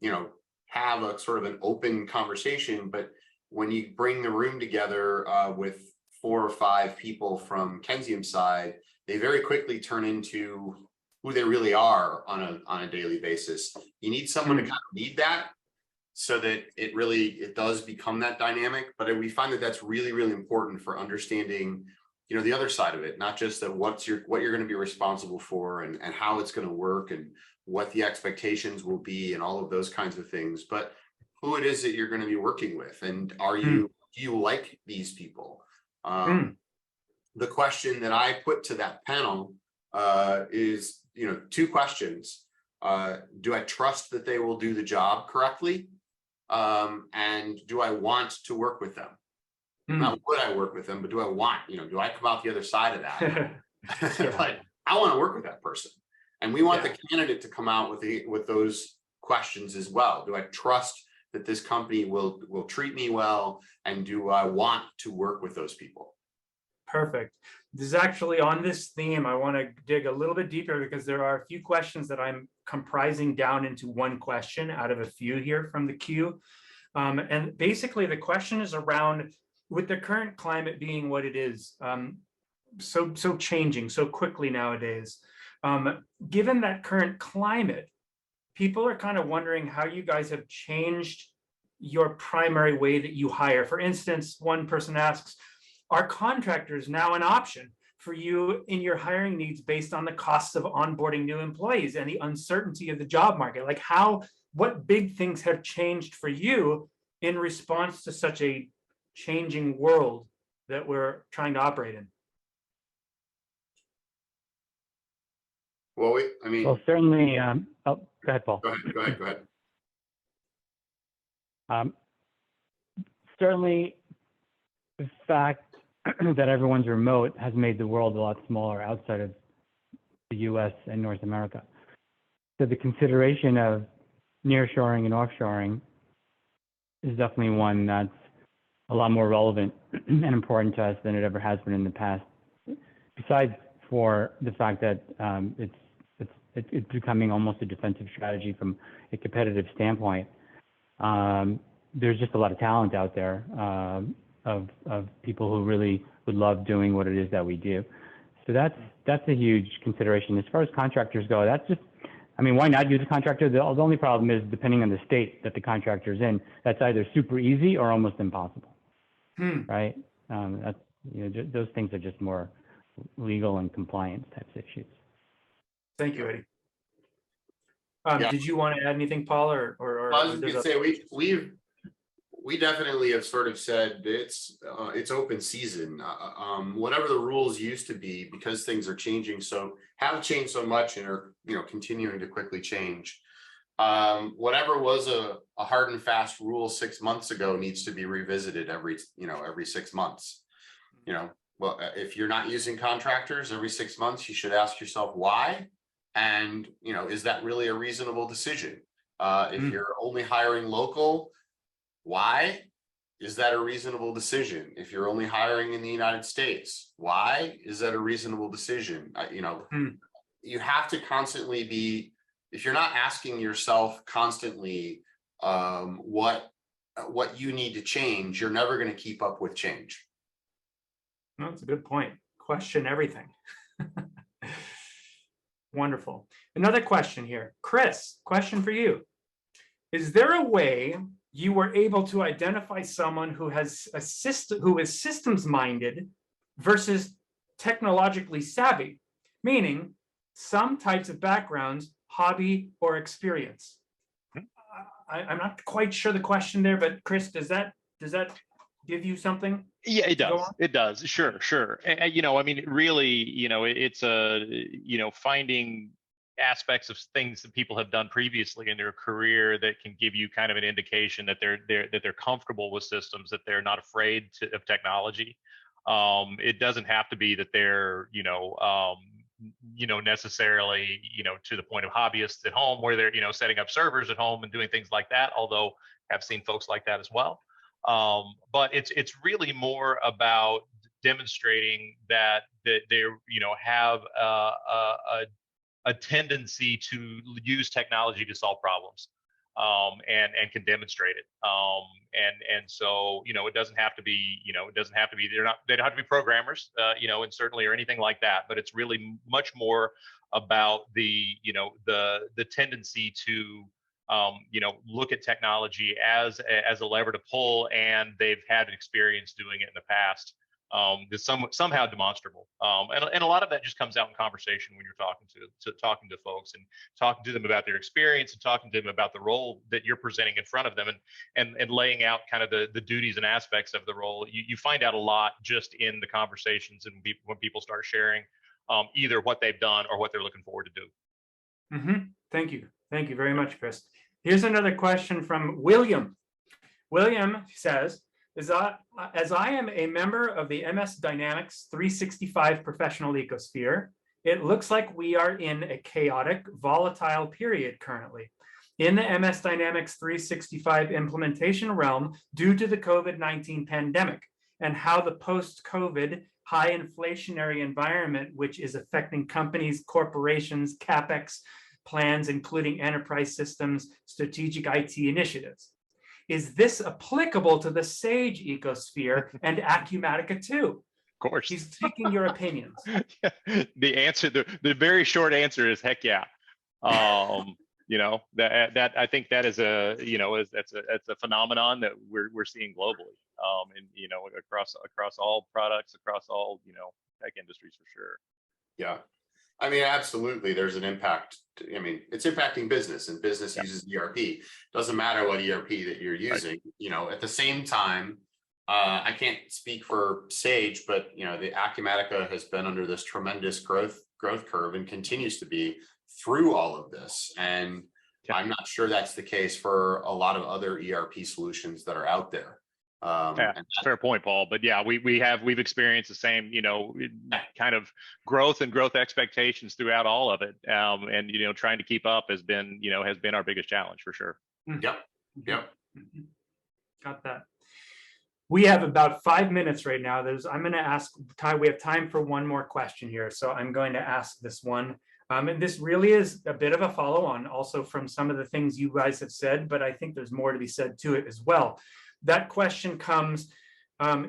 have a sort of an open conversation, but when you bring the room together with 4 or 5 people from Kenzium's side, they very quickly turn into who they really are on a daily basis. You need someone to kind of lead that so that it does become that dynamic. But we find that that's really, really important for understanding, the other side of it, not just that what you're going to be responsible for and how it's going to work and what the expectations will be and all of those kinds of things, but who it is that you're going to be working with. And do you like these people? The question that I put to that panel is, 2 questions. Do I trust that they will do the job correctly? And do I want to work with them? Not would I work with them, but do I want, do I come out the other side of that? Like, I want to work with that person. And we want the candidate to come out with those questions as well. Do I trust that this company will treat me well? And do I want to work with those people? Perfect. This is actually on this theme. I want to dig a little bit deeper because there are a few questions that I'm comprising down into one question out of a few here from the queue. And basically the question is around, with the current climate being what it is, so changing so quickly nowadays, given that current climate, people are kind of wondering how you guys have changed your primary way that you hire. For instance, one person asks, are contractors now an option for you in your hiring needs based on the costs of onboarding new employees and the uncertainty of the job market? Like what big things have changed for you in response to such a changing world that we're trying to operate in? Well, certainly, go ahead, Paul. Go ahead. Certainly, the fact that everyone's remote has made the world a lot smaller outside of the U.S. and North America. So the consideration of nearshoring and offshoring is definitely one that's a lot more relevant and important to us than it ever has been in the past. Besides for the fact that it's becoming almost a defensive strategy from a competitive standpoint. There's just a lot of talent out there of people who really would love doing what it is that we do. So that's a huge consideration. As far as contractors go, that's just, why not use a contractor? The only problem is, depending on the state that the contractor is in, that's either super easy or almost impossible. Right? Those things are just more legal and compliance types issues. Thank you, Eddie. Did you want to add anything, Paul, or I was going to say we definitely have sort of said it's open season. Whatever the rules used to be, because things are changing have changed so much and are continuing to quickly change. Whatever was a hard and fast rule 6 months ago needs to be revisited every 6 months. Well, if you're not using contractors every 6 months, you should ask yourself why. And, is that really a reasonable decision? If you're only hiring local, why? Is that a reasonable decision? If you're only hiring in the United States, why? Is that a reasonable decision? You have to constantly be, if you're not asking yourself constantly what you need to change, you're never going to keep up with change. No, that's a good point. Question everything. Wonderful. Another question here. Chris, question for you. Is there a way you were able to identify someone who has who is systems minded versus technologically savvy, meaning some types of backgrounds, hobby or experience? I'm not quite sure the question there, but Chris, does that give you something? Yeah, it does. It does. Sure. And, I mean, really, it's finding aspects of things that people have done previously in their career that can give you kind of an indication that they're comfortable with systems, that they're not afraid of technology. It doesn't have to be that they're, necessarily, to the point of hobbyists at home where they're, setting up servers at home and doing things like that, although I've seen folks like that as well. But it's really more about demonstrating that they have a tendency to use technology to solve problems, and can demonstrate it. And so it doesn't have to be they don't have to be programmers, and certainly or anything like that. But it's really much more about the tendency to look at technology as a lever to pull, and they've had experience doing it in the past. That's somehow demonstrable, and a lot of that just comes out in conversation when you're talking to folks and talking to them about their experience and talking to them about the role that you're presenting in front of them, and laying out kind of the duties and aspects of the role. You find out a lot just in the conversations and when people start sharing either what they've done or what they're looking forward to do. Thank you very much, Chris. Here's another question from William. William says, as I am a member of the MS Dynamics 365 professional ecosphere, it looks like we are in a chaotic, volatile period currently in the MS Dynamics 365 implementation realm due to the COVID-19 pandemic and how the post-COVID high inflationary environment, which is affecting companies, corporations, CapEx plans, including enterprise systems, strategic IT initiatives. Is this applicable to the Sage ecosphere and Acumatica too? Of course. He's taking your opinions. The answer, the very short answer is heck yeah. That I think that is that's a phenomenon that we're seeing globally, and across all products, across all tech industries for sure. Yeah. I mean, absolutely. There's an impact. I mean, it's impacting business, and business uses ERP. Doesn't matter what ERP that you're using. Right. At the same time, I can't speak for Sage, but the Acumatica has been under this tremendous growth curve and continues to be through all of this. And I'm not sure that's the case for a lot of other ERP solutions that are out there. Fair point, Paul. But yeah, we've experienced the same, kind of growth expectations throughout all of it. And trying to keep up has been our biggest challenge for sure. Yep. Got that. We have about 5 minutes right now. I'm going to ask Ty. We have time for one more question here, so I'm going to ask this one. And this really is a bit of a follow-on, also from some of the things you guys have said, but I think there's more to be said to it as well. That question comes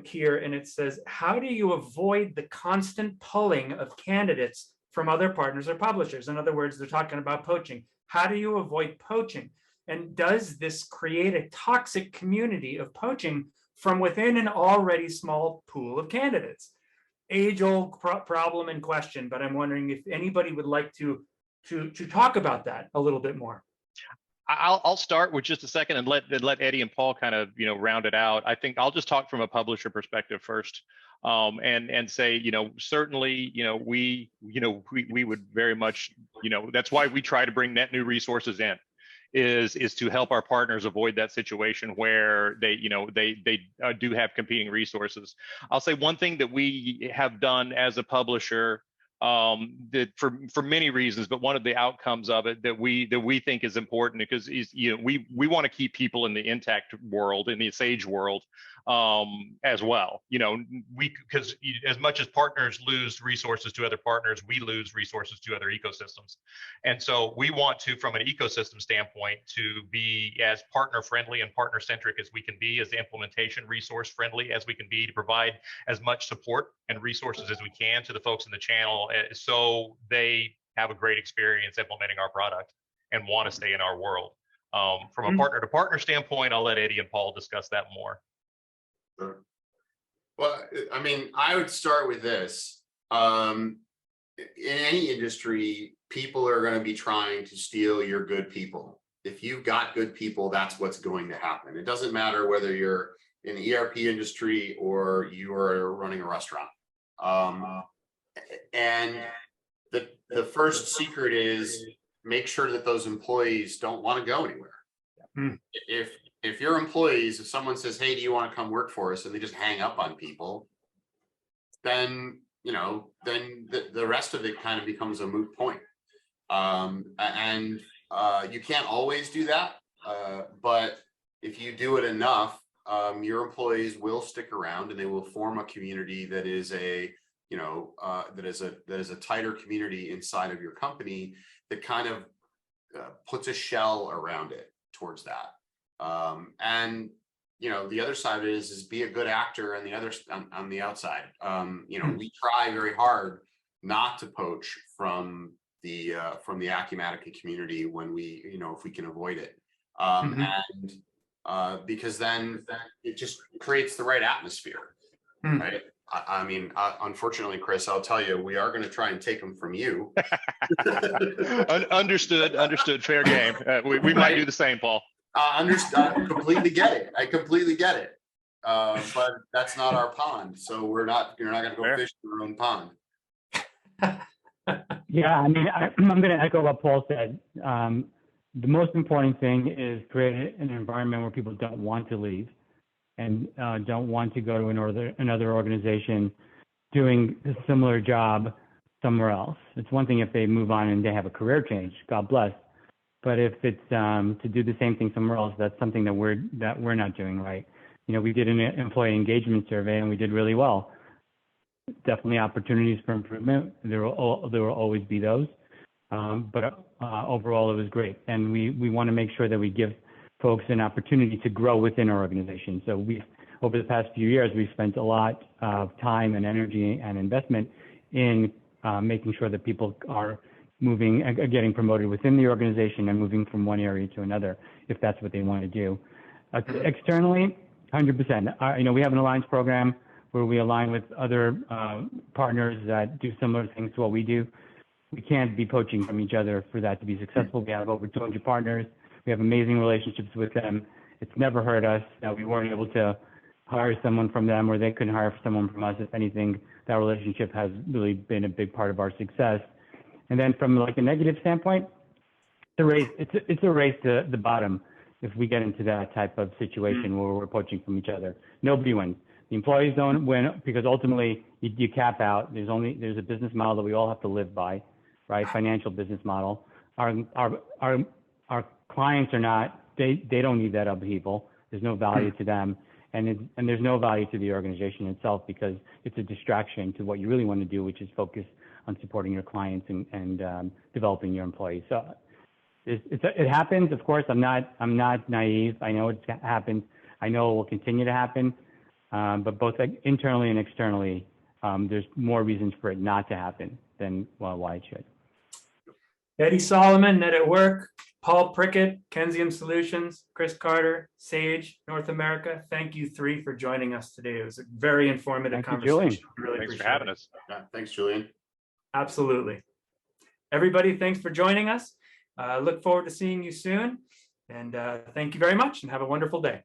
here, and it says, how do you avoid the constant pulling of candidates from other partners or publishers? In other words, they're talking about poaching. How do you avoid poaching? And does this create a toxic community of poaching from within an already small pool of candidates? Age-old problem and question, but I'm wondering if anybody would like to talk about that a little bit more. I'll start with just a second and let Eddie and Paul kind of round it out. I think I'll just talk from a publisher perspective first, and say certainly we would very much that's why we try to bring net new resources in, is to help our partners avoid that situation where they do have competing resources. I'll say one thing that we have done as a publisher, that for many reasons, but one of the outcomes of it that we think is important, because we want to keep people in the intact world, in the Sage world, as well. Because as much as partners lose resources to other partners, we lose resources to other ecosystems. And so we want to, from an ecosystem standpoint, to be as partner friendly and partner centric as we can be, as implementation resource friendly as we can be, to provide as much support and resources as we can to the folks in the channel, so they have a great experience implementing our product and want to stay in our world. From a partner to partner standpoint, I'll let Eddie and Paul discuss that more. Sure. Well, I mean, I would start with this. In any industry, people are going to be trying to steal your good people. If you've got good people, that's what's going to happen. It doesn't matter whether you're in the ERP industry or you are running a restaurant. And the first secret is make sure that those employees don't want to go anywhere. If your employees, if someone says, "Hey, do you want to come work for us?" and they just hang up on people, then the rest of it kind of becomes a moot point. You can't always do that, but if you do it enough, your employees will stick around, and they will form a community that is a tighter community inside of your company that kind of puts a shell around it towards that. The other side of it is be a good actor on the outside. We try very hard not to poach from the Acumatica community when if we can avoid it. Because then it just creates the right atmosphere, right? I mean, unfortunately, Chris, I'll tell you, we are going to try and take them from you. Understood. Fair game. We might do the same, Paul. I completely get it. But that's not our pond, so you're not going to go fish in your own pond. Yeah, I mean, I'm going to echo what Paul said. The most important thing is create an environment where people don't want to leave and don't want to go to another organization doing a similar job somewhere else. It's one thing if they move on and they have a career change, God bless. But if it's to do the same thing somewhere else, that's something that we're not doing right. We did an employee engagement survey and we did really well. Definitely opportunities for improvement. There will always be those, but overall it was great. And we want to make sure that we give folks an opportunity to grow within our organization. So over the past few years, we've spent a lot of time and energy and investment in making sure that people are moving, getting promoted within the organization and moving from one area to another, if that's what they want to do. Externally, 100%. We have an alliance program where we align with other partners that do similar things to what we do. We can't be poaching from each other for that to be successful. We have over 200 partners. We have amazing relationships with them. It's never hurt us that we weren't able to hire someone from them or they couldn't hire someone from us. If anything, that relationship has really been a big part of our success. And then from like a negative standpoint, it's a race to the bottom if we get into that type of situation where we're poaching from each other. Nobody wins. The employees don't win because ultimately you cap out. There's a business model that we all have to live by, right? Financial business model. Our clients are not, they don't need that upheaval. There's no value to them. And there's no value to the organization itself because it's a distraction to what you really want to do, which is focus on supporting your clients and developing your employees. So it happens. Of course, I'm not naive. I know it's happened. I know it will continue to happen. But both internally and externally, there's more reasons for it not to happen than why it should. Eddie Solomon, Net at Work, Paul Prickett, Kensium Solutions, Chris Carter, Sage, North America. Thank you three for joining us today. It was a very informative conversation. Really thanks for having us. Yeah, thanks, Julian. Absolutely. Everybody, thanks for joining us. Look forward to seeing you soon. And thank you very much and have a wonderful day.